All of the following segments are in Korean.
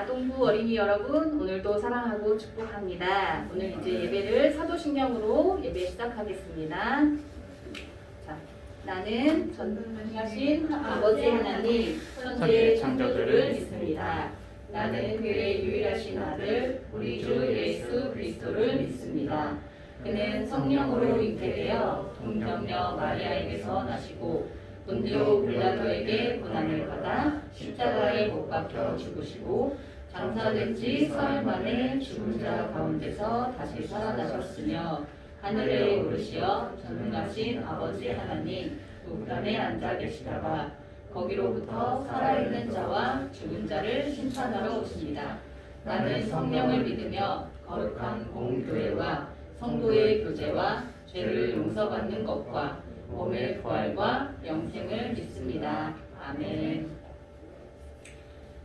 아동부 어린이 여러분, 오늘도 사랑하고 축복합니다. 오늘 이제 예배를 사도신경으로 예배 시작하겠습니다. 자, 나는 전능하신 아버지 하나님, 천지의 창조주를 믿습니다. 나는 그의 유일하신 아들, 우리 주 예수 그리스도를 믿습니다. 그는 성령으로 잉태되어 동정녀 마리아에게서 나시고 본디오 빌라도에게 고난을 받아 십자가에 못 박혀 죽으시고 장사된 지 사흘 만에 죽은 자 가운데서 다시 살아나셨으며 하늘에 오르시어 전능하신 아버지 하나님 우편에 앉아 계시다가 거기로부터 살아있는 자와 죽은 자를 심판하러 오십니다. 나는 성령을 믿으며 거룩한 공교회와 성도의 교제와 죄를 용서받는 것과 몸의 부활과 영생을 믿습니다. 아멘.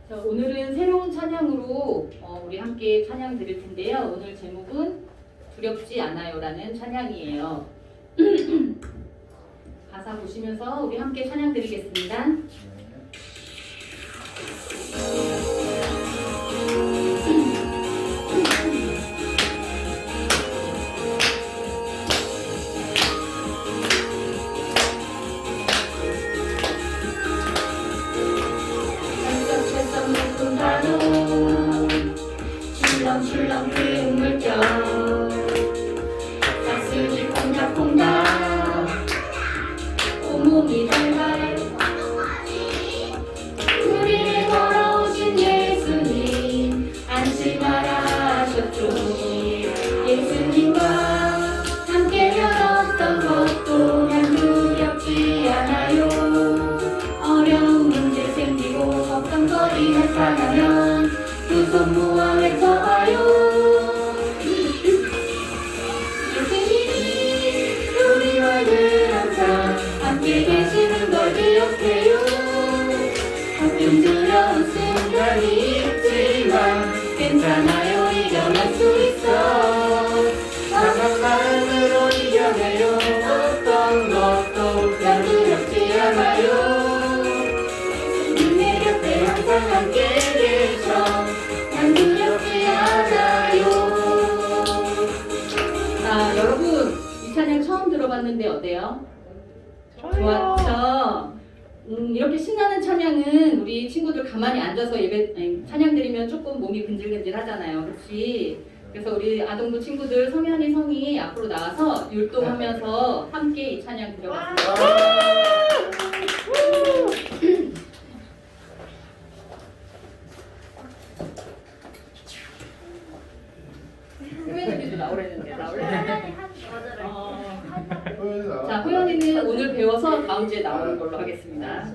자, 오늘은 새로운 찬양으로 우리 함께 찬양 드릴 텐데요. 오늘 제목은 두렵지 않아요라는 찬양이에요. 가사 보시면서 우리 함께 찬양 드리겠습니다. 출렁출렁 그 물결 가슴이 콩닥콩닥 온몸이 달달 우리를 걸어오신 예수님 안심하라 하셨죠. 예수님과 함께면 어떤 것 또한 두렵지 않아요. 어려운 문제 생기고 걱정거리 나타나면 두 손 모아 외쳐봐요. 예수님이 우리와 늘 항상 함께 계시는 걸 기억해요. 가끔 두려운 순간이 있지만 괜찮아요. 이겨낼 수 있어. 강한 마음으로 이겨내요. 어떤 것도 난 두렵지 않아요. 예수님 내 곁에 항상 함께 계셔. 두렵지 않아요. 자, 여러분 이 찬양 처음 들어봤는데 어때요? 좋았죠? 이렇게 신나는 찬양은 우리 친구들 가만히 앉아서 찬양 드리면 조금 몸이 근질근질 하잖아요. 그렇지? 그래서 우리 아동부 친구들 성현이 성이 앞으로 나와서 율동하면서 함께 이 찬양 드려봤습니다. 호연이도 나오랬는데 나올래? 자, 호연이는 오늘 배워서 다음 주에 나오는 걸로 하겠습니다.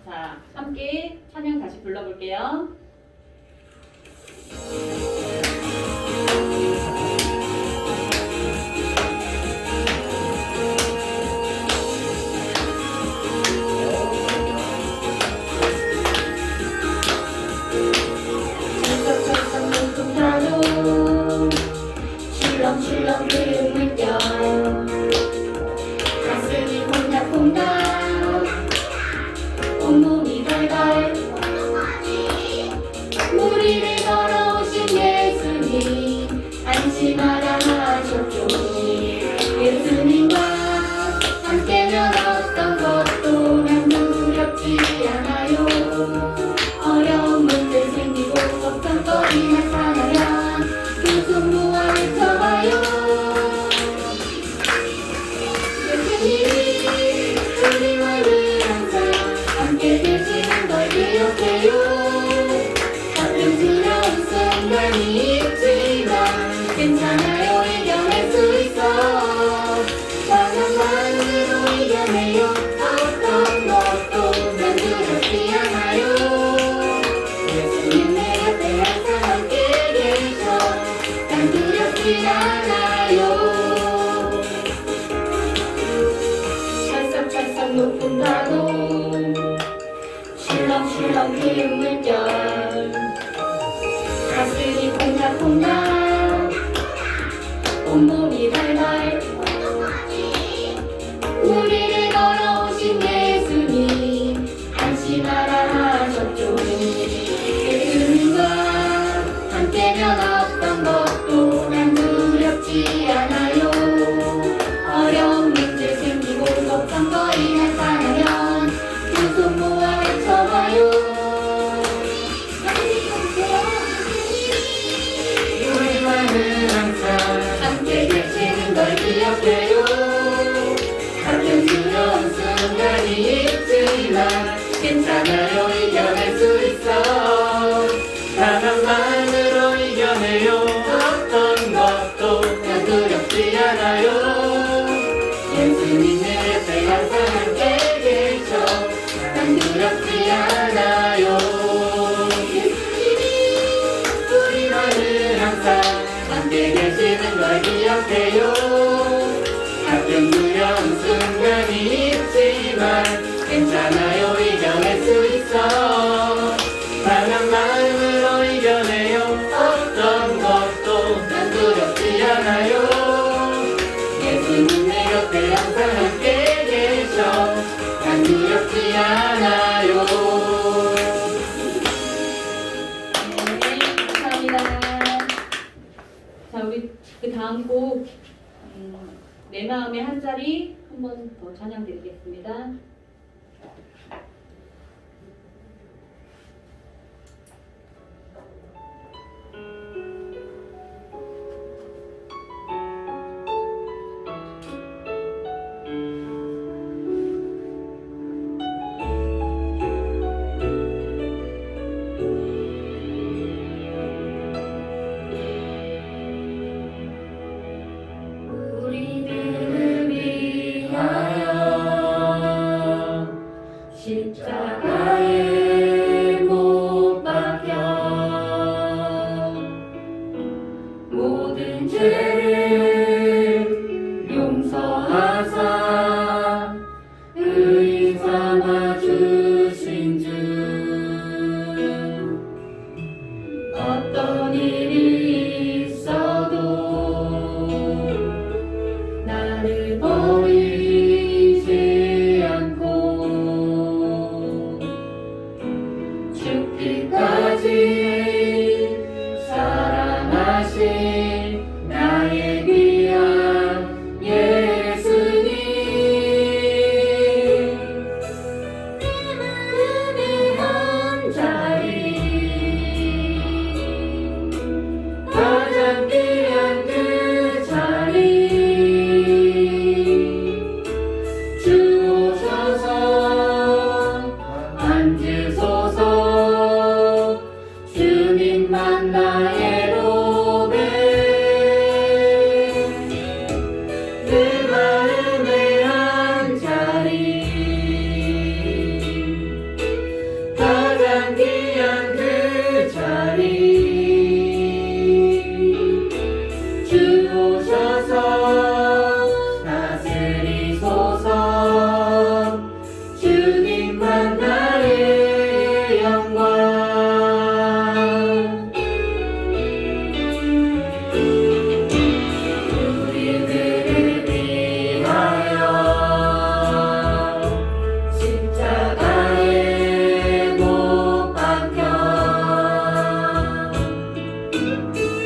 자, 함께 찬양 다시 불러볼게요. 출렁출렁 그 물결 가슴이 콩닥콩닥 온몸이 달달 우리를 걸어오신 예수님 안심하라 하셨죠. 예수님과 함께면 어떤 것도 난 두렵지 않아요. 어려운 문제 생기고 걱정거리 나타나면 두 손 모아 외쳐봐요. 예수님이 우리와 늘 항상 함께 계시는 걸 기억해요. 가끔 두려운 순간이 있지만 괜찮아요. 이겨낼 수 있어. 강한 마음으로 이겨내요. 어떤 것도 난 두렵지 않아요. 예수님 내 곁에 항상 함께 계셔. 난 두렵지 않아요. 찰싹찰싹 높은 파도 출렁출렁 그 물결 가슴이 콩닥콩닥 온몸이 달달 우리를 걸어오신 예수님 안심하라 하셨죠. 예수님과 날 기억해요. 가끔 두려운 순간이 있지만 괜찮아요. 이겨낼 수 있어. 강한 마음으로 이겨내요. 어떤 것도 난 두렵지 않아요. 예수님 내 곁에 항상 함께 계셔. 난 두렵지 않아요. 네, 감사합니다. 자, 우리 그 다음 곡 내 마음의 한 자리 한 번 더 찬양 드리겠습니다. 우리들을 위하여 십자가에 못 박혀 모든 죄를 용서하사 의인 삼아 주신 주 어떤 일이 있어도 나를 버리지 않고 죽기까지 사랑하신 나의 귀한 예수님 내 마음의 한 자리 가장 귀한 그 자리 주오셔서 앉으소서 주님만 나의 로베 내 마음의 한 자리 가장 귀한 그 자리 주오셔서 다스리소서 주님만 나의 영광 우리들을 위하여 십자가에 못 박혀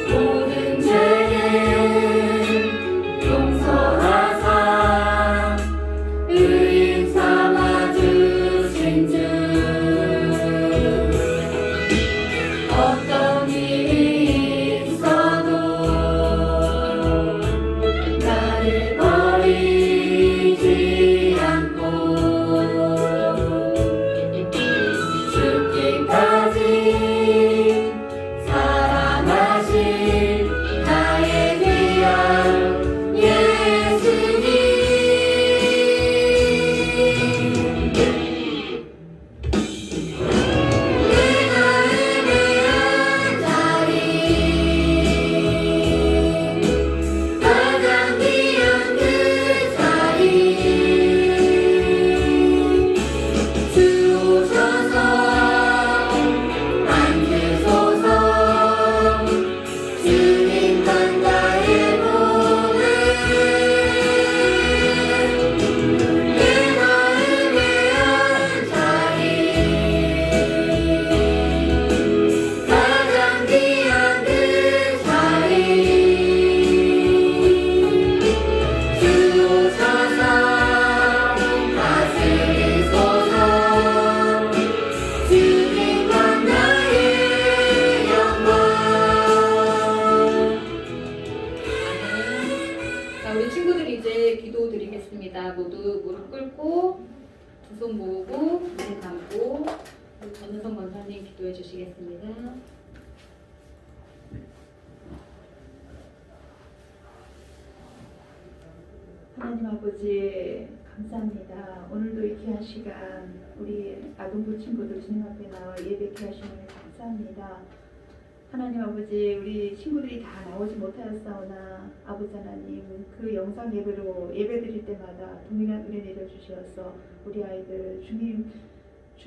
모든 죄를 용서하사 의인 삼아 주신 주 어떤 일이 있어도 나를 버리지 않고 죽기까지 사랑하신 나의 귀한 예수님 내 마음의 한 자리 가장 귀한 그 자리 주오셔서 앉으소서 주님만 나의 몸에 내 마음의 한 자리 가장 귀한 그 자리 주오셔서 다스리소서 주님만 나의 영광 자, 우리 친구들 이제 기도 드리겠습니다. 모두 무릎 꿇고 두 손 모으고 눈 감고 우리 전우성 권사님 기도해 주시겠습니다. 하나님 아버지 감사합니다. 오늘도 이 귀한 시간 우리 아동부 친구들 주님 앞에 나와 예배케 하시니 감사합니다. 하나님 아버지, 우리 친구들이 다 나오지 못하였사오나 아버지 하나님, 그 영상 예배로 예배드릴 때마다 동일한 은혜 내려주시어서 우리 아이들 주님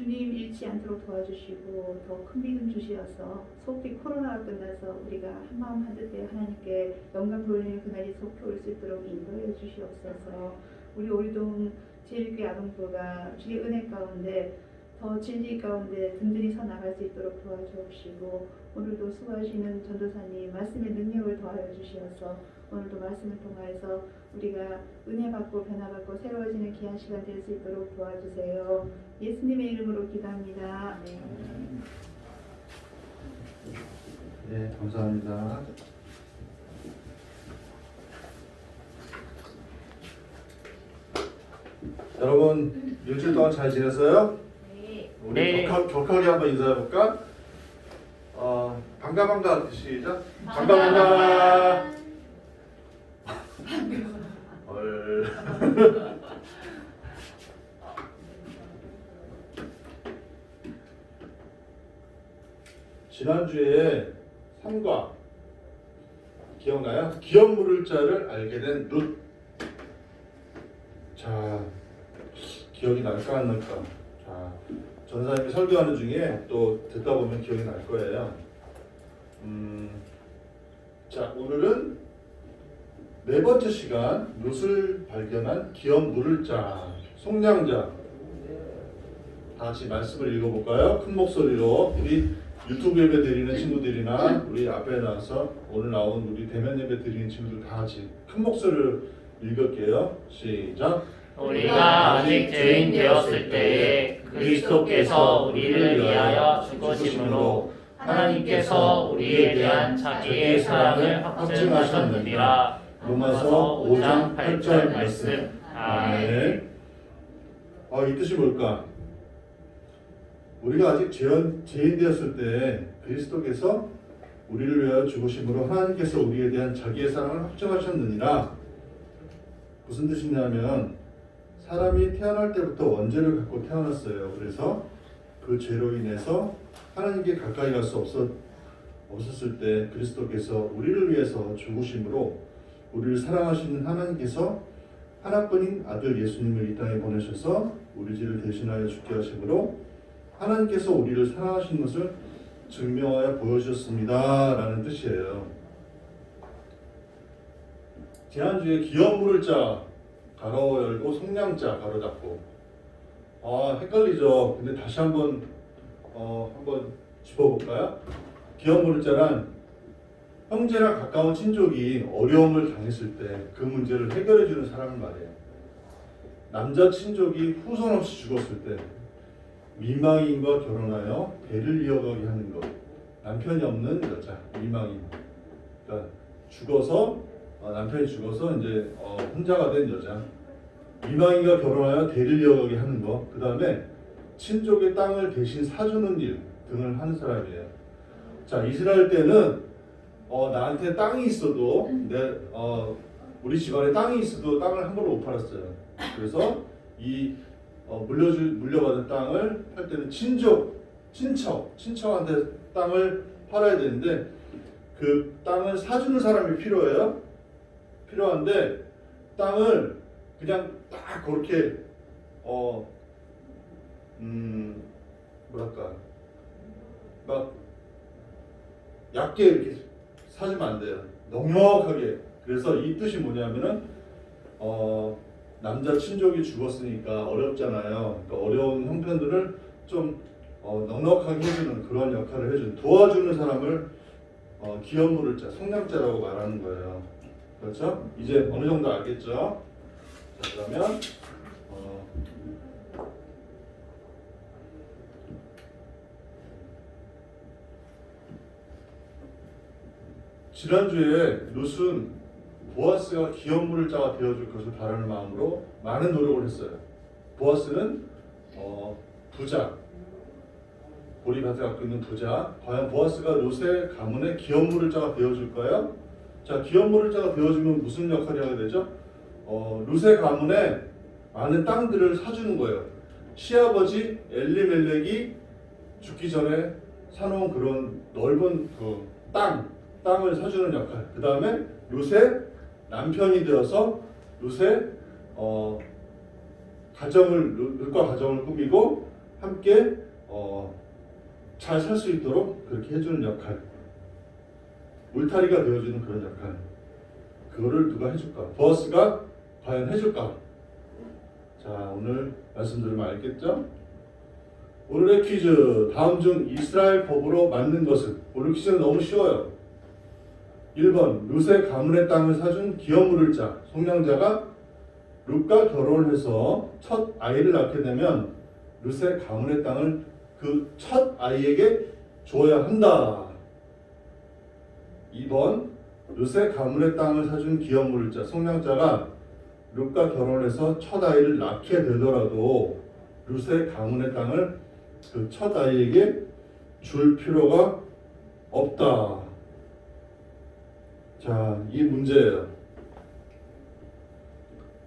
잃지 않도록 도와주시고 더 큰 믿음 주시어서 속히 코로나가 끝나서 우리가 한마음 한뜻에 하나님께 영광 돌리는 그날이 속히 올 수 있도록 인도해 주시옵소서. 우리 오리동 제1교회 아동부가 주의 은혜 가운데 더 진리 가운데 든든히 서 나갈 수 있도록 도와주옵시고, 오늘도 수고하시는 전도사님 말씀의 능력을 더하여 주시어서 오늘도 말씀을 통하여서 우리가 은혜 받고 변화받고 새로워지는 귀한 시간 될 수 있도록 도와주세요. 예수님의 이름으로 기도합니다. 네, 감사합니다. 여러분 일주일 동안 잘 지냈어요? 우리 네. 격하게 한번 인사해 볼까? 반가 시작. 반가. 얼. 지난주에 3과 기억나요? 기업 물을 자를 알게 된 룻. 자, 기억이 날까 안 날까? 자, 전사님이 설교하는 중에 또 듣다 보면 기억이 날 거예요. 자, 오늘은 네 번째 시간, 룻을 발견한 기업 물을 자, 속량자. 다 같이 말씀을 읽어볼까요? 큰 목소리로 우리 유튜브 예배 드리는 친구들이나 우리 앞에 나와서 오늘 나온 우리 대면 예배 드리는 친구들 다 같이 큰 목소리로 읽을게요. 시작. 우리가 아직 죄인 되었을 때에 그리스도께서 우리를 위하여 죽으심으로 하나님께서 우리에 대한 자기의 사랑을 확증하셨느니라. 로마서 5장 8절 말씀. 아멘. 이 뜻이 뭘까? 우리가 아직 죄인 되었을 때 그리스도께서 우리를 위하여 죽으심으로 하나님께서 우리에 대한 자기의 사랑을 확증하셨느니라. 무슨 뜻이냐면 사람이 태어날 때부터 원죄를 갖고 태어났어요. 그래서 그 죄로 인해서 하나님께 가까이 갈 수 없었을 때 그리스도께서 우리를 위해서 죽으심으로 우리를 사랑하시는 하나님께서 하나뿐인 아들 예수님을 이 땅에 보내셔서 우리 죄를 대신하여 죽게 하심으로 하나님께서 우리를 사랑하시는 것을 증명하여 보여주셨습니다 라는 뜻이에요. 지난주에 기업 물을 자 가로 열고 속량자 가로 닫고 헷갈리죠. 근데 다시 한번 짚어볼까요? 기업 물을 자란 형제나 가까운 친족이 어려움을 당했을 때 그 문제를 해결해주는 사람을 말해요. 남자 친족이 후손 없이 죽었을 때 미망인과 결혼하여 대를 이어가게 하는 것. 남편이 없는 여자, 미망인. 그러니까 남편이 죽어서 이제 혼자가 된 여자. 미망인과 결혼하여 대를 이어가게 하는 것. 그 다음에 친족의 땅을 대신 사주는 일 등을 하는 사람이에요. 자, 이스라엘 때는 나한테 땅이 있어도 우리 집안에 땅이 있어도 땅을 한 번도 못 팔았어요. 그래서 이 물려받은 땅을 팔 때는 친척한테 땅을 팔아야 되는데 그 땅을 사주는 사람이 필요한데 땅을 그냥 딱 그렇게 뭐랄까 막 얇게 이렇게 사주면 안 돼요. 넉넉하게. 그래서 이 뜻이 뭐냐면은 남자 친족이 죽었으니까 어렵잖아요. 그러니까 어려운 형편들을 좀 넉넉하게 해주는 그런 역할을 해주는 도와주는 사람을 기업 물을 자, 속량자라고 말하는 거예요. 그렇죠? 이제 어느 정도 알겠죠? 자, 그러면 지난주에 룻은 보아스가 기업 물을 자가 되어줄 것을 바라는 마음으로 많은 노력을 했어요. 보아스는 부자, 보리밭을 갖고 있는 부자. 과연 보아스가 룻의 가문의 기업 물을 자가 되어줄까요? 자, 기업 물을 자가 되어주면 무슨 역할을 하게 되죠? 룻의 가문에 많은 땅들을 사주는 거예요. 시아버지 엘리멜렉이 죽기 전에 사놓은 그런 넓은 그 땅을 사주는 역할. 그 다음에 룻의 남편이 되어서 룻의 룻과 가정을 꾸미고 함께 잘 살 수 있도록 그렇게 해주는 역할. 울타리가 되어주는 그런 역할. 그거를 누가 해줄까? 보아스가 과연 해줄까? 자, 오늘 말씀 들으면 알겠죠? 오늘의 퀴즈. 다음 중 이스라엘 법으로 맞는 것은? 오늘 퀴즈는 너무 쉬워요. 1번 룻의 가문의 땅을 사준 기업 물을 자. 속량자가 룻과 결혼을 해서 첫 아이를 낳게 되면 룻의 가문의 땅을 그 첫 아이에게 줘야 한다. 2번 룻의 가문의 땅을 사준 기업 물을 자. 속량자가 룻과 결혼해서 첫 아이를 낳게 되더라도 룻의 가문의 땅을 그 첫 아이에게 줄 필요가 없다. 자, 이 문제예요.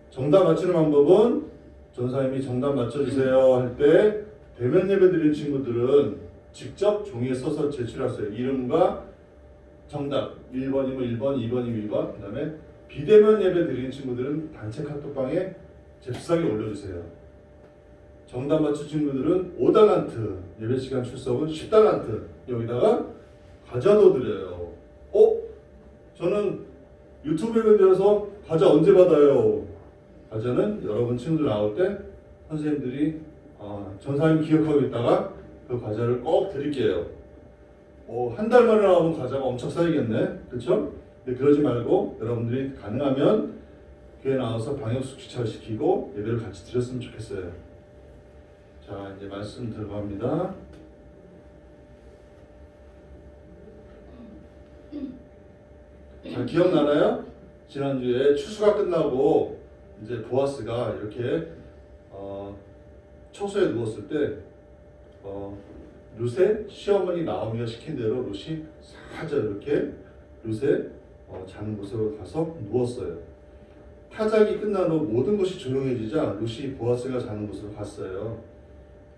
정답 맞추는 방법은 전사님이 정답 맞춰주세요 할 때 대면 예배 드린 친구들은 직접 종이에 써서 제출하세요. 이름과 정답 1번이면 1번, 2번이면 2번. 그 다음에 비대면 예배 드리는 친구들은 단체 카톡방에 잽싸게 올려주세요. 정답 맞춘 친구들은 5달란트, 예배 시간 출석은 10달란트 여기다가 과자도 드려요. 저는 유튜브 예배 드려서 과자 언제 받아요? 과자는 여러분 친구들 나올 때 선생님들이 전사님 기억하고 있다가 그 과자를 꼭 드릴게요. 한 달 만에 나오면 과자가 엄청 쌓이겠네. 그렇죠? 근데 그러지 말고 여러분들이 가능하면 교회 나와서 방역수칙 잘 지키고 예배를 같이 드렸으면 좋겠어요. 자, 이제 말씀 들어갑니다. 자, 기억나나요? 지난주에 추수가 끝나고 이제 보아스가 이렇게 처소에 누웠을 때 룻의 시어머니 나오미가 시킨 대로 룻이 살짝 이렇게 룻의 자는 곳으로 가서 누웠어요. 타작이 끝난 후 모든 것이 조용해지자 룻이 보아스가 자는 곳으로 갔어요.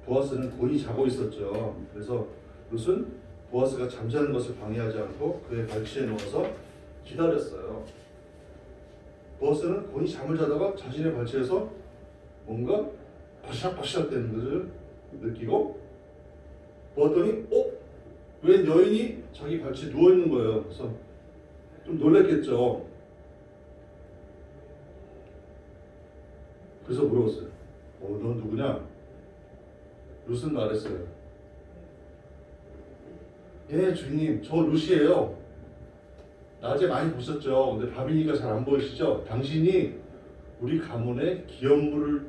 보아스는 곤히 자고 있었죠. 그래서 룻은 보아스가 잠자는 것을 방해하지 않고 그의 발치에 누워서 기다렸어요. 보아스는 곤히 잠을 자다가 자신의 발치에서 뭔가 바시락바시락 되는 것을 느끼고 보았더니 웬 여인이 자기 발치에 누워있는 거예요. 그래서 좀 놀랬겠죠. 그래서 물어봤어요. 너 누구냐? 룻은 말했어요. 예, 주인님, 저 룻이에요. 낮에 많이 보셨죠? 근데 밤이니까 잘 안 보이시죠? 당신이 우리 가문의 기업물을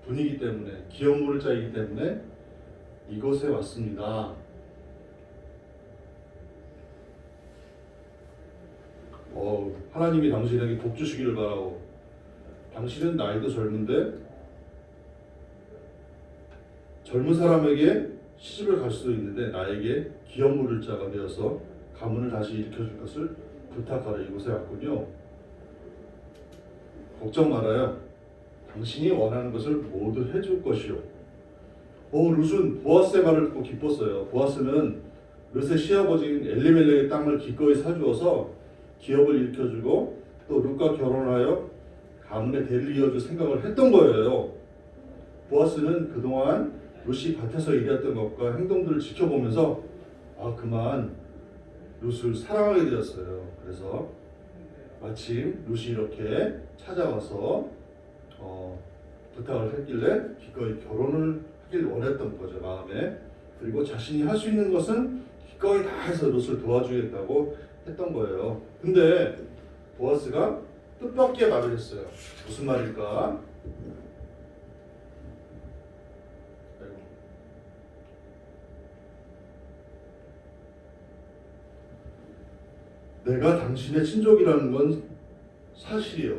분이기 때문에, 기업물을 짜이기 때문에 이곳에 왔습니다. 하나님이 당신에게 복 주시기를 바라고. 당신은 나이도 젊은데 젊은 사람에게 시집을 갈 수도 있는데 나에게 기업물을 자가 되어서 가문을 다시 일으켜줄 것을 부탁하러 이곳에 왔군요. 걱정 말아요. 당신이 원하는 것을 모두 해줄 것이요. 룻은 보아스의 말을 듣고 기뻤어요. 보아스는 룻의 시아버지인 엘리멜렉의 땅을 기꺼이 사주어서 기업을 일으켜주고 또 룻과 결혼하여 가문의 대를 이어줄 생각을 했던 거예요. 보아스는 그동안 룻이 밭에서 일했던 것과 행동들을 지켜보면서 그만 룻을 사랑하게 되었어요. 그래서 마침 룻이 이렇게 찾아와서 부탁을 했길래 기꺼이 결혼을 하길 원했던 거죠, 마음에. 그리고 자신이 할 수 있는 것은 기꺼이 다 해서 룻을 도와주겠다고 했던 거예요. 근데 보아스가 뜻밖의 말을 했어요. 무슨 말일까? 내가 당신의 친족이라는 건 사실이요.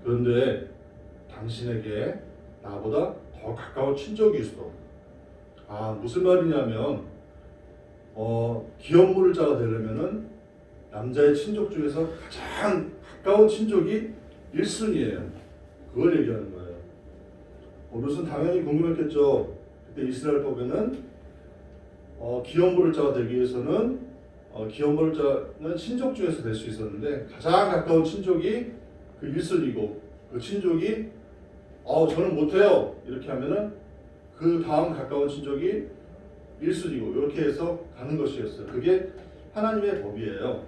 그런데 당신에게 나보다 더 가까운 친족이 있어. 무슨 말이냐면 기업물을 자가 되려면은 남자의 친족 중에서 가장 가까운 친족이 1순위예요. 그걸 얘기하는 거예요. 룻은 당연히 궁금했겠죠. 그때 이스라엘법에는 기업물을 자가 되기 위해서는 기업물을 자는 친족 중에서 될 수 있었는데 가장 가까운 친족이 그 1순위고 그 친족이 저는 못해요 이렇게 하면은 그 다음 가까운 친족이 1순위고 이렇게 해서 가는 것이었어요. 그게 하나님의 법이에요.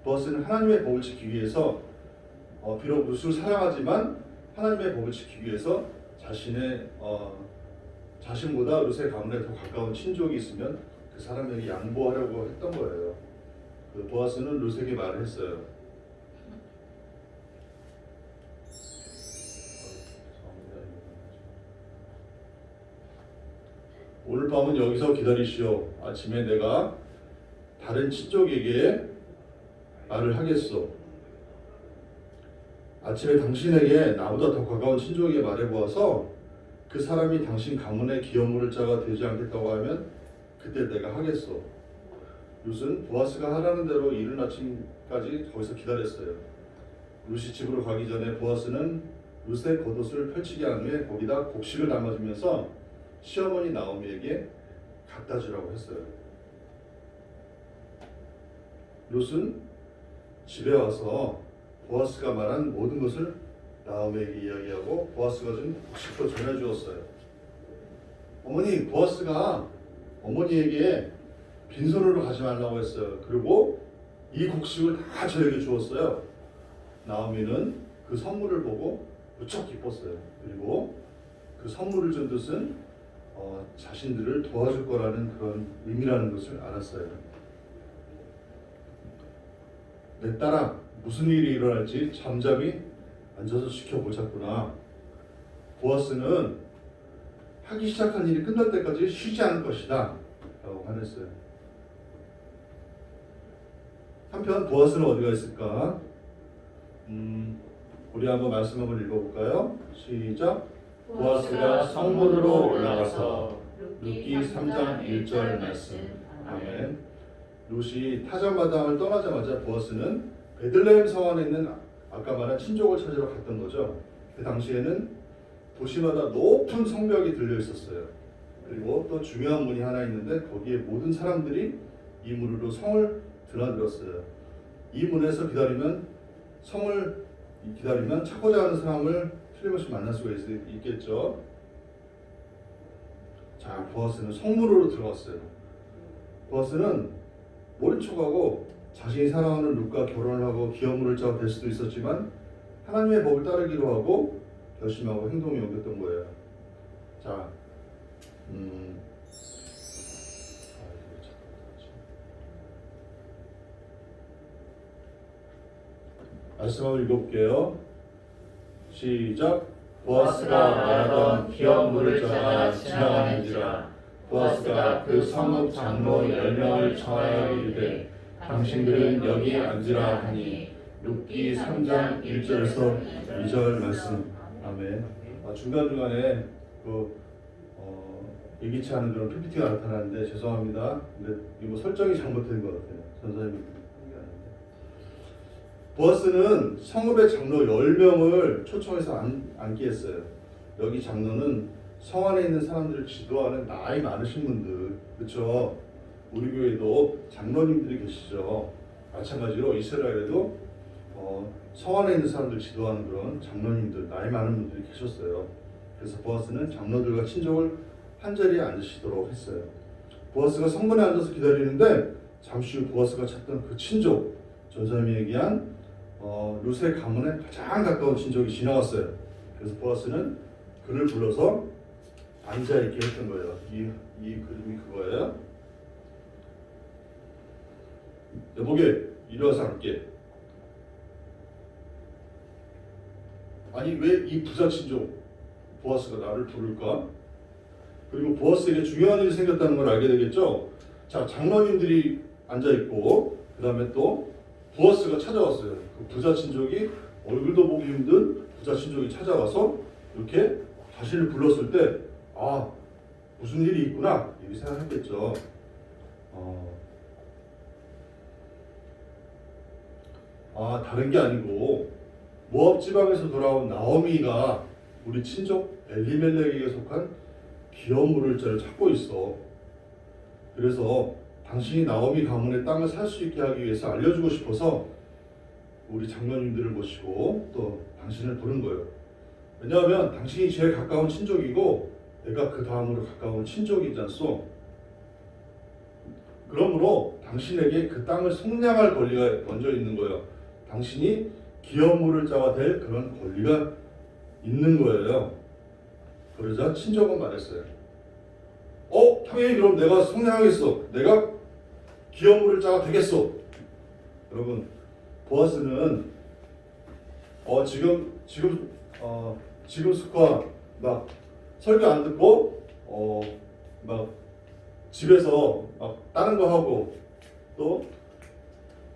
보아스는 하나님의 법을 지키기 위해서 비록 룻을 사랑하지만 하나님의 법을 지키기 위해서 자신보다 룻의 가문에 더 가까운 친족이 있으면 그 사람에게 양보하려고 했던 거예요. 그 보아스는 룻에게 말을 했어요. 오늘 밤은 여기서 기다리시오. 아침에 내가 다른 친족에게 말을 하겠소. 아침에 당신에게 나보다 더 가까운 친족에게 말해보아서 그 사람이 당신 가문의 기업물을 자가 되지 않겠다고 하면 그때 내가 하겠소. 룻은 보아스가 하라는 대로 이른 아침까지 거기서 기다렸어요. 룻이 집으로 가기 전에 보아스는 룻의 겉옷을 펼치게 한 후에 거기다 곡식을 담아주면서 시어머니 나오미에게 갖다 주라고 했어요. 룻은 집에 와서 보아스가 말한 모든 것을 나오미에게 이야기하고 보아스가 준 곡식도 전해주었어요. 어머니, 보아스가 어머니에게 빈손으로 가지 말라고 했어요. 그리고 이 곡식을 다 저에게 주었어요. 나오미는 그 선물을 보고 무척 기뻤어요. 그리고 그 선물을 준 뜻은 자신들을 도와줄 거라는 그런 의미라는 것을 알았어요. 내 딸아, 무슨 일이 일어날지 잠잠히 앉아서 지켜보자꾸나. 보아스는 하기 시작한 일이 끝날 때까지 쉬지 않을 것이다 라고 말했어요. 한편 보아스는 어디가 있을까? 우리 한번 말씀 한번 읽어볼까요? 시작. 보아스가 성문으로 올라가서 룻기 3장 1절 말씀. 아멘. 룻이 타작마당을 떠나자마자 보아스는 베들레헴 성 안에 있는 아까 말한 친족을 찾으러 갔던 거죠. 그 당시에는 도시마다 높은 성벽이 들려 있었어요. 그리고 또 중요한 문이 하나 있는데 거기에 모든 사람들이 이 문으로 성을 드나들었어요. 이 문에서 기다리면 찾고자 하는 사람을 틀림없이 만날 수가 있겠죠. 자, 보아스는 성문으로 들어갔어요. 보아스는 모른 척하고 자신이 사랑하는 룻과 결혼을 하고 기업물을 자가 될 수도 있었지만 하나님의 법을 따르기로 하고 결심하고 행동에 옮겼던 거예요. 자, 말씀 한번 읽어볼게요. 시작. 보아스가 말하던 기업물을 자가 지나가는지라. 보아스가 그 성읍 장로 10명을 청하여 이르되 당신들은 여기 앉으라 하니. 룻기 3장 1절에서 2절 말씀. 아멘. 중간중간에 예기치 않은 그런 PPT가 나타나는데 죄송합니다. 근데 이거 설정이 잘못된 것 같아요. 전사님이 한 게 아닌데. 보아스는 성읍의 장로 10명을 초청해서 앉게 했어요. 여기 장로는 성 안에 있는 사람들을 지도하는 나이 많으신 분들, 그렇죠? 우리 교회도 장로님들이 계시죠. 마찬가지로 이스라엘에도 성 안에 있는 사람들 지도하는 그런 장로님들, 나이 많은 분들이 계셨어요. 그래서 보아스는 장로들과 친족을 한 자리에 앉으시도록 했어요. 보아스가 성문에 앉아서 기다리는데 잠시 후 보아스가 찾던 그 친족, 전사님이 얘기한 룻의 가문에 가장 가까운 친족이 지나갔어요. 그래서 보아스는 그를 불러서 앉아있게 했던 거예요. 이 그림이 그거예요. 여보게, 이리 와서 앉게. 아니, 왜 이 부자 친족 보아스가 나를 부를까? 그리고 보아스에게 중요한 일이 생겼다는 걸 알게 되겠죠. 자, 장로님들이 앉아있고 그 다음에 또 보아스가 찾아왔어요. 그 부자 친족이, 얼굴도 보기 힘든 부자 친족이 찾아와서 이렇게 자신을 불렀을 때 무슨 일이 있구나 이렇게 생각했겠죠. 다른 게 아니고 모압 지방에서 돌아온 나오미가 우리 친족 엘리멜렉에게 속한 기업물을 자를 찾고 있어. 그래서 당신이 나오미 가문의 땅을 살 수 있게 하기 위해서 알려주고 싶어서 우리 장로님들을 모시고 또 당신을 부른 거예요. 왜냐하면 당신이 제일 가까운 친족이고 내가 그 다음으로 가까운 친족이지 않소? 그러므로 당신에게 그 땅을 속량할 권리가 먼저 있는 거예요. 당신이 기업 물을 자가 될 그런 권리가 있는 거예요. 그러자 친족은 말했어요. 당연히 그럼 내가 속량하겠어. 내가 기업 물을 자가 되겠어. 여러분, 보아스는 지금 스코어 막 설교 안 듣고 막 집에서 막 다른 거 하고 또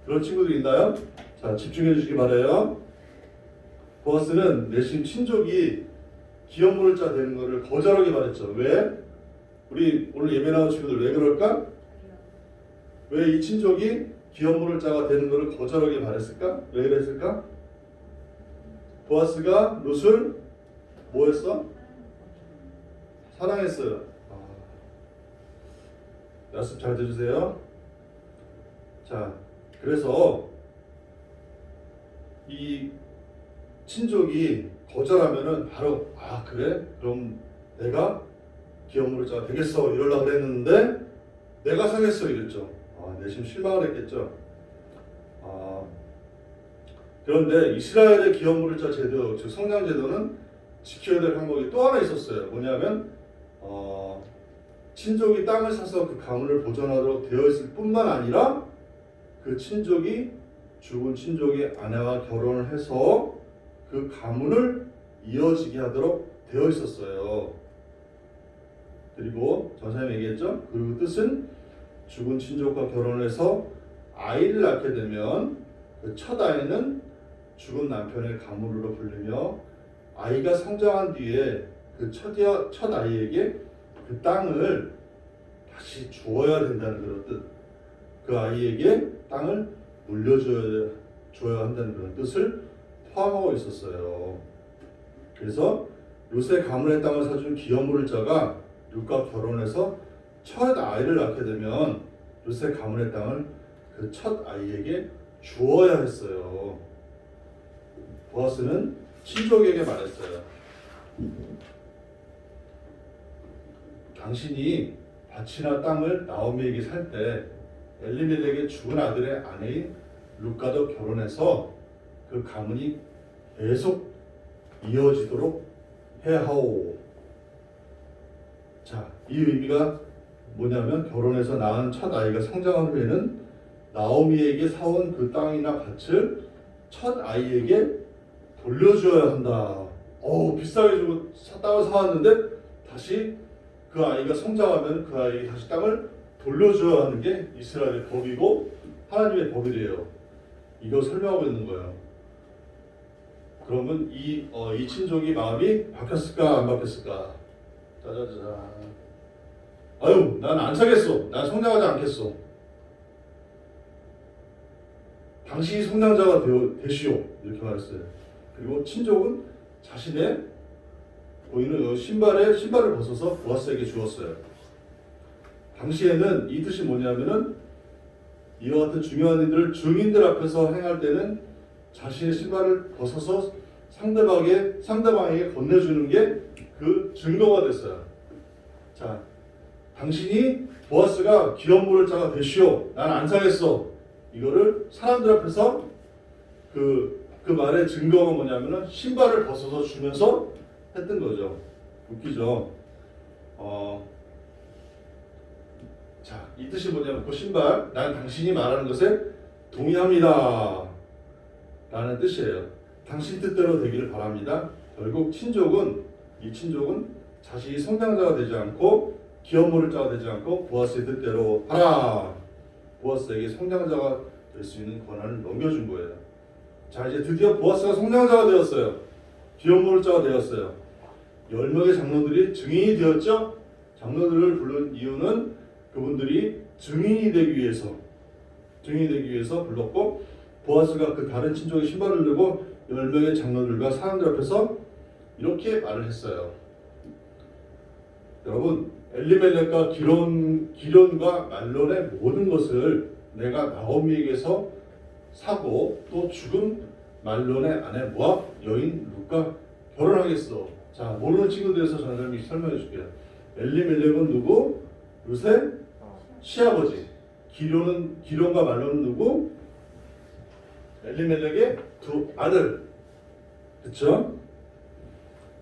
그런 친구들이 있나요? 자, 집중해 주시기 바라요. 보아스는 내심 친족이 기업 물을 자 되는 것을 거절하기 바랬죠. 왜? 우리 오늘 예배 나온 친구들 왜 그럴까? 왜 이 친족이 기업 물을 자가 되는 것을 거절하기 바랬을까? 왜 그랬을까? 보아스가 룻을 뭐 했어? 사랑했어요. 말씀 잘 들으세요. 자, 그래서 이 친족이 거절하면은 바로 그래? 그럼 내가 기업 물을 자가 되겠어 이러려고 그랬는데 내가 사겠어 이랬죠. 내심 실망을 했겠죠. 그런데 이스라엘의 기업 물을 자 제도, 즉 성량 제도는 지켜야 될 항목이 또 하나 있었어요. 뭐냐면 친족이 땅을 사서 그 가문을 보존하도록 되어 있을 뿐만 아니라 그 친족이 죽은 친족의 아내와 결혼을 해서 그 가문을 이어지게 하도록 되어 있었어요. 그리고 전사님 얘기했죠. 그 뜻은 죽은 친족과 결혼을 해서 아이를 낳게 되면 그 첫 아이는 죽은 남편의 가문으로 불리며 아이가 성장한 뒤에 그 첫 아이에게 그 땅을 다시 주어야 된다는 그런 뜻, 그 아이에게 땅을 물려줘야 한다는 그런 뜻을 포함하고 있었어요. 그래서 룻의 가문의 땅을 사준 기업 물을 자가 룻과 결혼해서 첫 아이를 낳게 되면 룻의 가문의 땅을 그 첫 아이에게 주어야 했어요. 보아스는 친족에게 말했어요. 당신이 밭이나 땅을 나오미에게 살 때 엘리멜렉의 죽은 아들의 아내인 룻과도 결혼해서 그 가문이 계속 이어지도록 해야 하오. 자, 이 의미가 뭐냐면 결혼해서 낳은 첫 아이가 성장한 후에는 나오미에게 사온 그 땅이나 밭을 첫 아이에게 돌려줘야 한다. 비싸게 주고 땅을 사왔는데 다시 그 아이가 성장하면 그 아이에게 다시 땅을 돌려줘야 하는 게 이스라엘의 법이고 하나님의 법이래요. 이거 설명하고 있는 거예요. 그러면 이 친족이 마음이 바뀌었을까 안 바뀌었을까? 짜자자. 난 안 사겠어. 난 성장하지 않겠어. 당신이 성장자가 되시오. 이렇게 말했어요. 그리고 친족은 자신의 보이는 신발을 벗어서 보아스에게 주었어요. 당시에는 이 뜻이 뭐냐면은 이와 같은 중요한 일들을 증인들 앞에서 행할 때는 자신의 신발을 벗어서 상대방에게 건네주는 게 그 증거가 됐어요. 자, 당신이 보아스가 기업 물을 자가 되시오. 난 안 사겠어. 이거를 사람들 앞에서 그 말의 증거가 뭐냐면은 신발을 벗어서 주면서 했던 거죠. 웃기죠. 자, 이 뜻이 뭐냐면 그 신발, 난 당신이 말하는 것에 동의합니다. 라는 뜻이에요. 당신 뜻대로 되기를 바랍니다. 결국 이 친족은 자신이 성장자가 되지 않고 기업 물을 자가 되지 않고 보아스의 뜻대로 하라. 보아스에게 성장자가 될 수 있는 권한을 넘겨준 거예요. 자, 이제 드디어 보아스가 성장자가 되었어요. 기업 물을 자가 되었어요. 10명의 장로들이 증인이 되었죠. 장로들을 부른 이유는 그분들이 증인이 되기 위해서 불렀고, 보아스가 그 다른 친족의 신발을 들고 10명의 장로들과 사람들 앞에서 이렇게 말을 했어요. 여러분, 엘리멜렉과 기론과 말론의 모든 것을 내가 나오미에게서 사고 또 죽은 말론의 아내 모압 여인 룻과 결혼하겠어. 자, 모르는 친구들에서 전사님이 설명해 줄게요. 엘리멜렉은 누구? 룻의 시아버지. 기론과 말론은 누구? 엘리멜렉의 두 아들. 그쵸?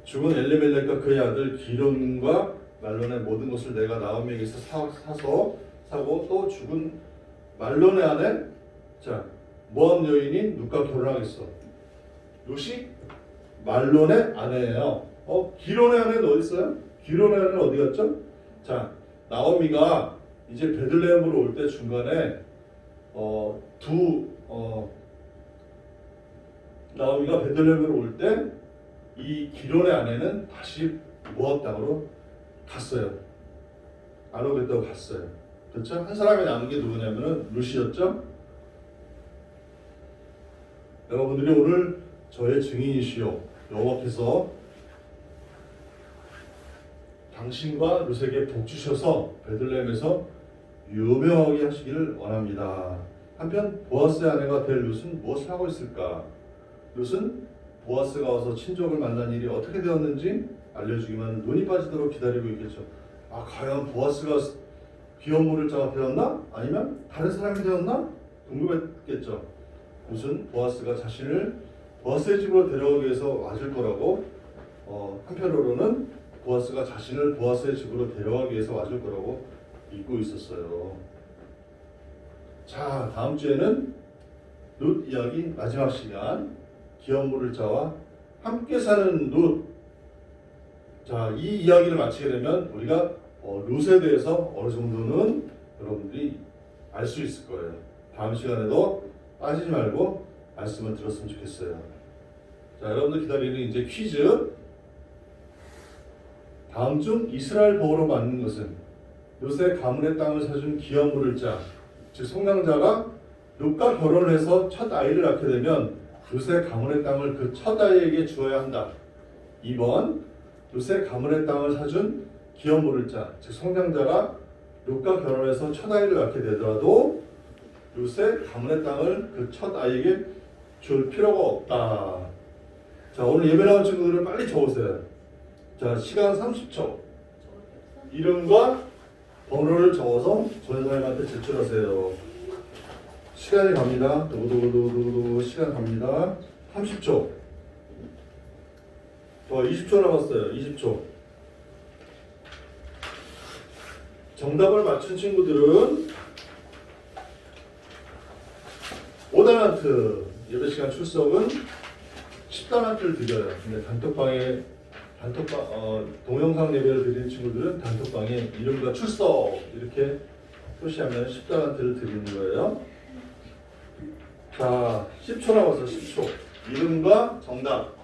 죽은 엘리멜렉과 그의 아들 기론과 말론의 모든 것을 내가 나오미에게서 사고 또 죽은 말론의 아내 자 모압 여인인 룻과 결혼하겠어. 룻이 말론의 아내예요. 기론의 아내는 어디 있어요? 기론의 아내는 어디 갔죠? 자 나오미가 이제 베들레헴으로 올 때 중간에 나오미가 베들레헴으로 올 때 이 기론의 아내는 다시 모압 땅으로 갔어요. 안 오겠다고 갔어요. 그렇죠? 한 사람이 남은 게 누구냐면은 룻이었죠. 여러분들이 오늘 저의 증인이시오. 여호와께서 당신과 룻에게 복 주셔서 베들레헴에서 유명하게 하시기를 원합니다. 한편 보아스의 아내가 될 룻은 무엇을 하고 있을까? 룻은 보아스가 와서 친족을 만난 일이 어떻게 되었는지 알려주기만 눈이 빠지도록 기다리고 있겠죠. 과연 보아스가 귀여운 물을 자가 되었나? 아니면 다른 사람이 되었나? 궁금했겠죠. 룻은 보아스가 자신을 보아스의 집으로 데려가기 위해서 와줄 거라고 한편으로는 보아스가 자신을 보아스의 집으로 데려가기 위해서 와줄 거라고 믿고 있었어요. 자, 다음 주에는 룻 이야기 마지막 시간 귀여운 물을 자와 함께 사는 룻. 자, 이 이야기를 마치게 되면 우리가 룻에 대해서 어느 정도는 여러분들이 알 수 있을 거예요. 다음 시간에도 빠지지 말고 말씀을 들었으면 좋겠어요. 자, 여러분들 기다리는 이제 퀴즈. 다음 중 이스라엘 보호로 맞는 것은 룻의 가문의 땅을 사준 귀여운 물을 자, 즉 송량자가 룻과 결혼을 해서 첫 아이를 낳게 되면 룻의 가문의 땅을 그 첫 아이에게 주어야 한다. 2번 룻의 가문의 땅을 사준 귀여운 물을 자, 즉 송량자가 룻과 결혼해서 첫 아이를 낳게 되더라도 룻의 가문의 땅을 그 첫 아이에게 줄 필요가 없다. 자, 오늘 예배 나온 친구들은 빨리 적으세요. 자, 시간 30초. 이름과 번호를 적어서 전사님한테 제출하세요. 시간이 갑니다. 두구두구두구두구 시간 갑니다. 30초. 20초 남았어요. 20초. 정답을 맞춘 친구들은 5달란트 예배 시간 출석은 10달란트를 드려요. 근데 동영상 예배를 드리는 친구들은 단톡방에 이름과 출석 이렇게 표시하면 10달란트를 드리는 거예요. 자, 10초 남았어. 10초. 이름과 정답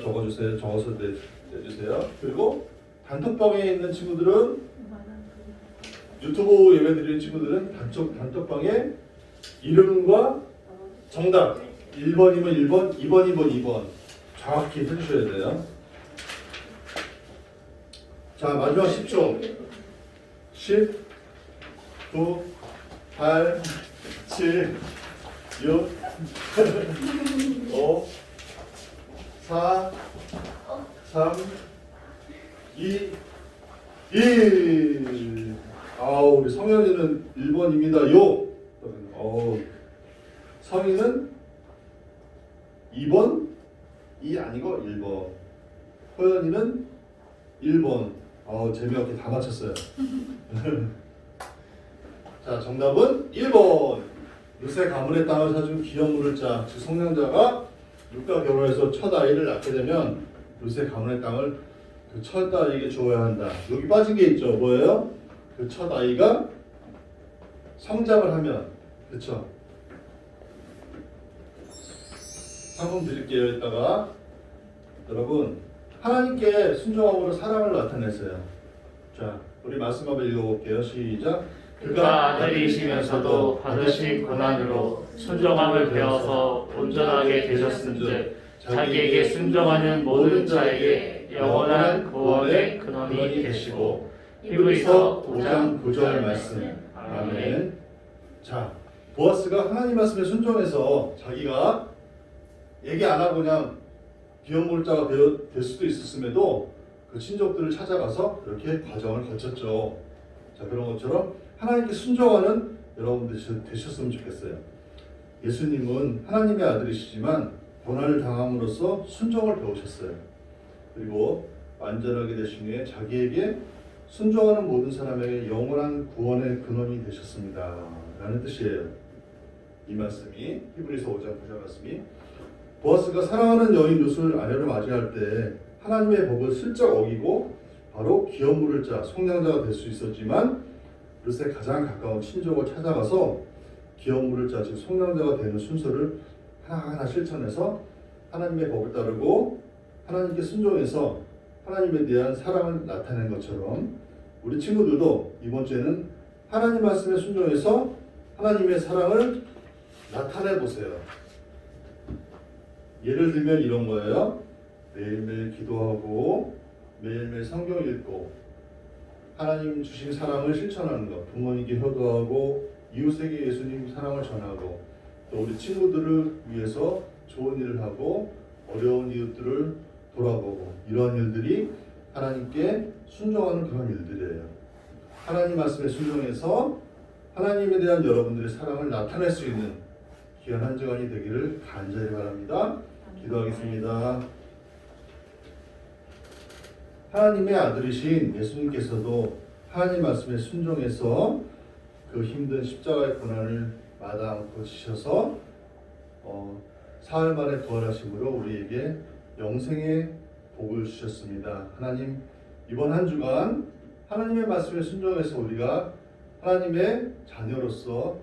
적어주세요. 적어서 내주세요. 그리고 단톡방에 있는 친구들은 유튜브 예배 드리는 친구들은 단톡방에 이름과 정답 1번이면 1번, 2번이면 2번 정확히 해주셔야 돼요. 자, 마지막 10초. 10, 9, 8, 7, 6, 5, 4, 3, 2, 1. 우리 성현이는 1번입니다. 성희는 2번, 2 아니고 1번. 호연이는 1번. 재미없게 다 맞췄어요. 자, 정답은 1번. 룻의 가문의 땅을 사준 귀여운 물을 자, 즉 송량자가 룻과 결혼해서 첫 아이를 낳게 되면 룻의 가문의 땅을 그 첫 아이에게 주어야 한다. 여기 빠진 게 있죠. 뭐예요? 그 첫 아이가 성장을 하면, 그쵸? 상품 드릴게요. 이따가 여러분 하나님께 순종함으로 사랑을 나타냈어요. 자, 우리 말씀 한번 읽어볼게요. 시작. 그가 아들이시면서도 받으신 고난으로 순종함을 배워서 온전하게 되셨은즉 자기에게 순종하는 모든 자에게 영원한 구원의 근원이 되시고 히브리서 히브리서 5장 9절 말씀. 아멘. 자, 보아스가 하나님 말씀에 순종해서 자기가 얘기 안 하고 그냥 비용물자가 될 수도 있었음에도 그 친족들을 찾아가서 이렇게 과정을 거쳤죠. 자, 그런 것처럼 하나님께 순종하는 여러분들 되셨으면 좋겠어요. 예수님은 하나님의 아들이시지만 고난을 당함으로써 순종을 배우셨어요. 그리고 완전하게 되신 후에 자기에게 순종하는 모든 사람에게 영원한 구원의 근원이 되셨습니다. 라는 뜻이에요. 이 말씀이 히브리서 5장 9절 말씀이 보아스가 사랑하는 여인 룻을 아내로 맞이할 때 하나님의 법을 슬쩍 어기고 바로 기업 물을 자 속량자가 될 수 있었지만 룻의 가장 가까운 친족을 찾아가서 기업 물을 자 즉 속량자가 되는 순서를 하나하나 실천해서 하나님의 법을 따르고 하나님께 순종해서 하나님에 대한 사랑을 나타낸 것처럼 우리 친구들도 이번 주에는 하나님 말씀에 순종해서 하나님의 사랑을 나타내 보세요. 예를 들면 이런 거예요. 매일매일 기도하고 매일매일 성경 읽고 하나님 주신 사랑을 실천하는 것, 부모님께 효도하고 이웃에게 예수님 사랑을 전하고 또 우리 친구들을 위해서 좋은 일을 하고 어려운 이웃들을 돌아보고 이러한 일들이 하나님께 순종하는 그런 일들이에요. 하나님 말씀에 순종해서 하나님에 대한 여러분들의 사랑을 나타낼 수 있는 귀한 한 주간이 되기를 간절히 바랍니다. 기도하겠습니다. 하나님의 아들이신 예수님께서도 하나님 말씀에 순종해서 그 힘든 십자가의 고난을 마다 않고 지셔서 사흘 만에 부활하심으로 우리에게 영생의 복을 주셨습니다. 하나님, 이번 한 주간 하나님의 말씀에 순종해서 우리가 하나님의 자녀로서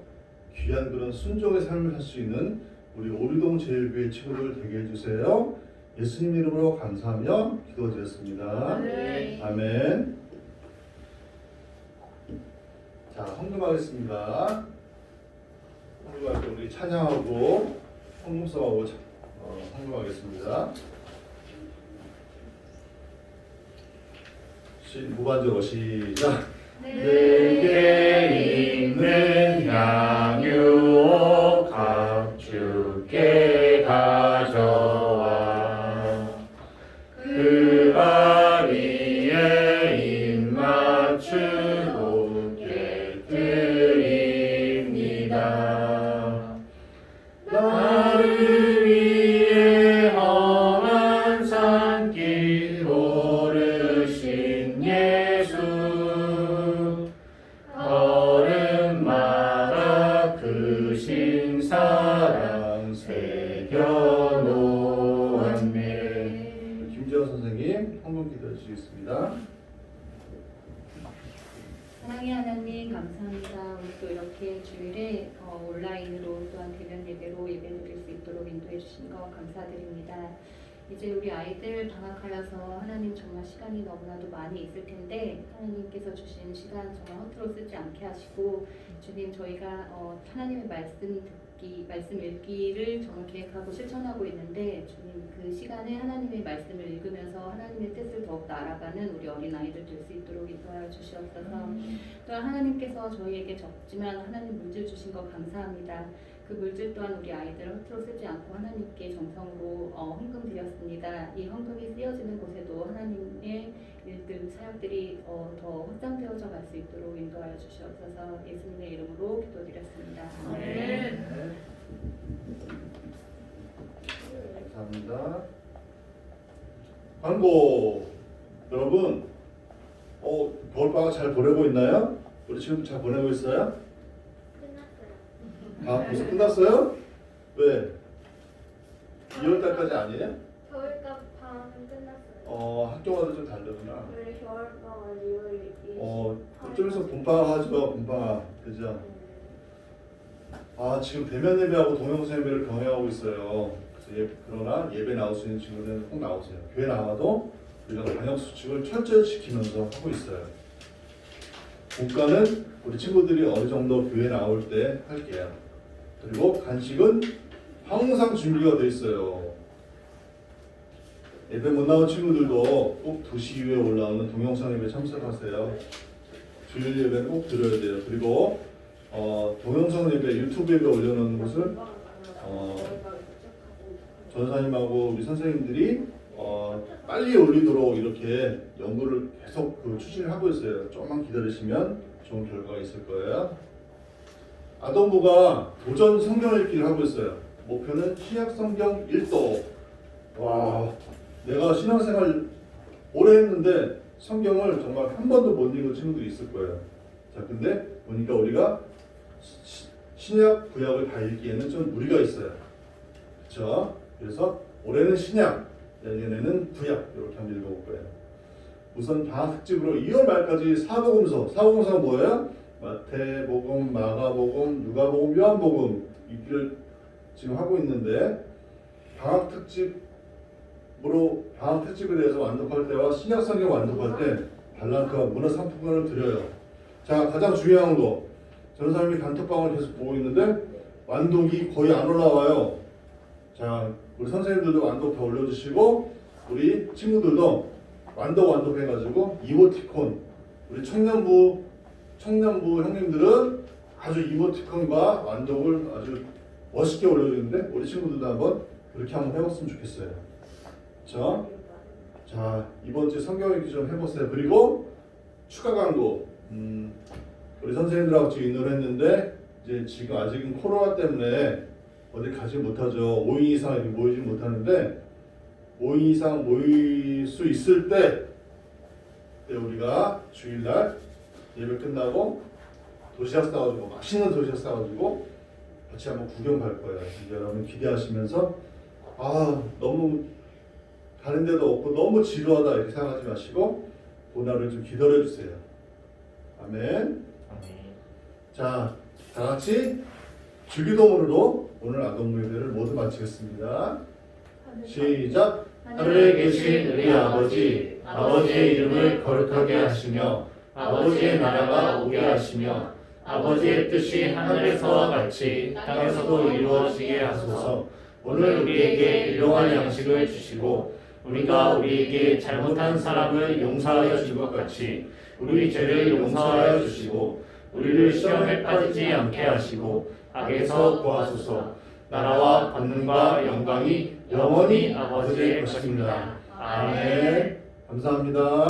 귀한 그런 순종의 삶을 할 수 있는 우리 오류동 제일교회 친구들 되게 해주세요. 예수님 이름으로 감사하며 기도드렸습니다. 아멘. 자, 헌금하겠습니다. 헌금할 때 우리 찬양하고 헌금성하고 헌금하겠습니다. 무반주로 시작. 내게 있는 양육 각 주께 가져와 그 아리에 입 맞추고 깨뜨립니다. 나를 위해 험한 산길 오르신 예수 걸음마다 크신 사랑 새겨놓았네. 김재원 선생님 헌금 기도해 주시겠습니다. 사랑의 하나님 감사합니다. 오늘 또 이렇게 주일에 온라인으로 또한 대면 예배로 예배드릴 수 있도록 인도해 주신 거 감사드립니다. 이제 우리 아이들 방학하여서 하나님 정말 시간이 너무나도 많이 있을 텐데 하나님께서 주신 시간 정말 허투루 쓰지 않게 하시고 주님 저희가 하나님의 말씀 읽기를 정말 계획하고 실천하고 있는데 주님 그 시간에 하나님의 말씀을 읽으면서 하나님의 뜻을 더욱더 알아가는 우리 어린아이들 될 수 있도록 인도하여 주시옵소서. 또한 하나님께서 저희에게 적지만 하나님 물질 주신 거 감사합니다. 그 물질 또한 우리 아이들 허투루 쓰지 않고 하나님께 정성으로 헌금 드렸습니다. 이 헌금이 쓰여지는 곳에도 하나님의 일들, 사역들이 더 확장되어져 갈 수 있도록 인도하여 주시옵소서. 예수님의 이름으로 기도드렸습니다. 아멘. 감사합니다. 광고 여러분 겨울방학 잘 보내고 있나요? 우리 친구들 잘 보내고 있어요? 아 벌써 끝났어요? 왜? 2월달까지 아니에요? 겨울과 방학은 끝났어요. 학교마다 좀 다르구나. 원래 겨울방학 2월 2일. 좀 있으면 봄방학 하죠. 봄방학 그죠? 지금 대면 예배하고 동영상 예배를 병행하고 있어요. 그러나 예배 나올 수 있는 친구들은 꼭 나오세요. 교회 나와도 우리가 방역 수칙을 철저히 지키면서 하고 있어요. 본가는 우리 친구들이 어느 정도 교회 나올 때 할게요. 그리고 간식은 항상 준비가 돼 있어요. 예배 못 나온 친구들도 꼭 2시 이후에 올라오는 동영상 예배 참석하세요. 주일 예배는 꼭 들어야 돼요. 그리고 동영상 예배, 유튜브 예배 올려놓는 것은 전사님하고 우리 선생님들이 빨리 올리도록 이렇게 연구를 계속 추진을 하고 있어요. 조금만 기다리시면 좋은 결과가 있을 거예요. 아동부가 도전 성경 읽기를 하고 있어요. 목표는 신약 성경 1도. 와, 내가 신앙생활 오래 했는데 성경을 정말 한 번도 못 읽은 친구들이 있을 거예요. 자, 근데 보니까 우리가 신약, 구약을 다 읽기에는 좀 무리가 있어요. 그렇죠? 그래서 올해는 신약, 내년에는 구약 이렇게 한번 읽어볼 거예요. 우선 방학 특집으로 2월 말까지 사복음서가 뭐예요? 마태복음, 마가복음, 누가복음, 요한복음 읽기를 지금 하고 있는데 방학 특집에 대해서 완독할 때와 신약 성경 완독할 때 달란트와 문화상품권을 드려요. 자, 가장 중요한 거 전사님이 단톡방을 계속 보고 있는데 완독이 거의 안 올라와요. 자, 우리 선생님들도 완독 다 올려주시고 우리 친구들도 완독 해가지고 이모티콘 우리 청년부 형님들은 아주 이모티콘과 완독을 아주 멋있게 올려주는데 우리 친구들도 한번 그렇게 한번 해봤으면 좋겠어요. 자, 이번 주 성경 읽기 좀 해보세요. 그리고 추가 광고 우리 선생님들하고 지금 인도를 했는데 이제 지금 아직은 코로나 때문에 어디 가지 못하죠. 5인 이상 이렇게 모이지 못하는데 5인 이상 모일 수 있을 때 우리가 주일날 예배 끝나고 도시락 싸가지고 맛있는 도시락 싸가지고 같이 한번 구경 갈 거예요. 이제 여러분 기대하시면서 너무 다른 데도 없고 너무 지루하다 이렇게 생각하지 마시고 그날을 좀 기다려 주세요. 아멘. 자, 다 같이 주기도문으로 오늘 아동부 예배를 모두 마치겠습니다. 시작. 하늘에 계신 우리 아버지, 아버지의 이름을 거룩하게 하시며 아버지의 나라가 오게 하시며 아버지의 뜻이 하늘에서와 같이 땅에서도 이루어지게 하소서. 오늘 우리에게 일용할 양식을 주시고 우리가 우리에게 잘못한 사람을 용서하여 준 것 같이 우리 죄를 용서하여 주시고 우리를 시험에 빠지지 않게 하시고 악에서 구하소서. 나라와 권능과 영광이 영원히 아버지의 것입니다. 아멘. 감사합니다.